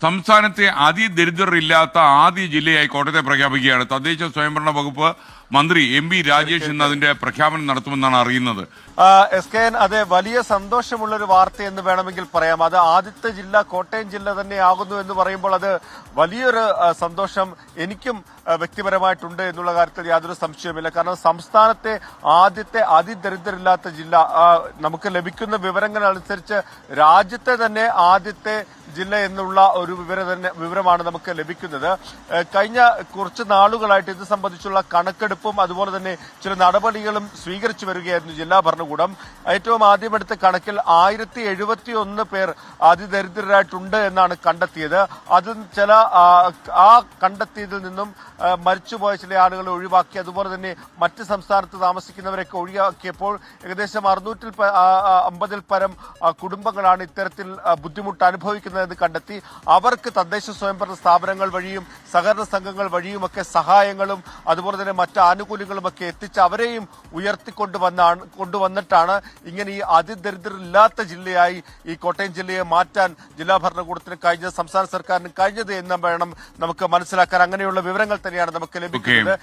സംസ്ഥാനത്തെ അതിദരിദ്രരില്ലാത്ത ആദ്യ ജില്ലയായി കോട്ടയത്തെ പ്രഖ്യാപിക്കുകയാണ്. തദ്ദേശ സ്വയംഭരണ വകുപ്പ് മന്ത്രി എം പി രാജേഷ് ഇന്ന് അതിന്റെ പ്രഖ്യാപനം നടത്തുമെന്നാണ് അറിയുന്നത്. SKN, അതെ, വലിയ സന്തോഷമുള്ളൊരു വാർത്ത എന്ന് വേണമെങ്കിൽ പറയാം. അത് ആദ്യത്തെ ജില്ല കോട്ടയം ജില്ല തന്നെയാകുന്നു എന്ന് പറയുമ്പോൾ അത് വലിയൊരു സന്തോഷം എനിക്കും വ്യക്തിപരമായിട്ടുണ്ട് എന്നുള്ള കാര്യത്തിൽ യാതൊരു സംശയവുമില്ല. കാരണം സംസ്ഥാനത്തെ ആദ്യത്തെ അതിദരിദ്രരില്ലാത്ത ജില്ല, നമുക്ക് ലഭിക്കുന്ന വിവരങ്ങൾ അനുസരിച്ച് രാജ്യത്തെ തന്നെ ആദ്യത്തെ ജില്ല എന്നുള്ള ഒരു വിവരമാണ് നമുക്ക് ലഭിക്കുന്നത്. കഴിഞ്ഞ കുറച്ച് നാളുകളായിട്ട് ഇത് സംബന്ധിച്ചുള്ള കണക്കെടുപ്പും അതുപോലെ തന്നെ ചില നടപടികളും സ്വീകരിച്ചു വരികയായിരുന്നു ജില്ലാ ഭരണകൂടം. ഏറ്റവും ആദ്യമെടുത്ത കണക്കിൽ 1071 പേർ അതിദരിദ്രരായിട്ടുണ്ട് എന്നാണ് കണ്ടെത്തിയത്. അതിൽ ചില ആ കണ്ടെത്തിയതിൽ നിന്നും മരിച്ചുപോയ ചില ആളുകളെ ഒഴിവാക്കി, അതുപോലെ തന്നെ മറ്റ് സംസ്ഥാനത്ത് താമസിക്കുന്നവരൊക്കെ ഒഴിവാക്കിയപ്പോൾ ഏകദേശം 650 പരം കുടുംബങ്ങളാണ് ഇത്തരത്തിൽ ബുദ്ധിമുട്ട് അനുഭവിക്കുന്നതെന്ന് കണ്ടെത്തി. അവർക്ക് തദ്ദേശ സ്വയംഭരണ സ്ഥാപനങ്ങൾ വഴിയും സഹകരണ സംഘങ്ങൾ വഴിയുമൊക്കെ സഹായങ്ങളും അതുപോലെ തന്നെ മറ്റ് ആനുകൂല്യങ്ങളുമൊക്കെ എത്തിച്ച് അവരെയും കൊണ്ടുവന്നിട്ടാണ് ഇങ്ങനെ ഈ അതിദരിദ്രരില്ലാത്ത ജില്ലയായി ഈ കോട്ടയം ജില്ലയെ മാറ്റാൻ ജില്ലാ ഭരണകൂടത്തിന് കഴിഞ്ഞത്, സംസ്ഥാന സർക്കാരിന് കഴിഞ്ഞത് എന്ന് വേണം നമുക്ക് മനസ്സിലാക്കാൻ. അങ്ങനെയുള്ള വിവരങ്ങൾ തന്നെയാണ് നമുക്ക് ലഭിക്കുന്നത്.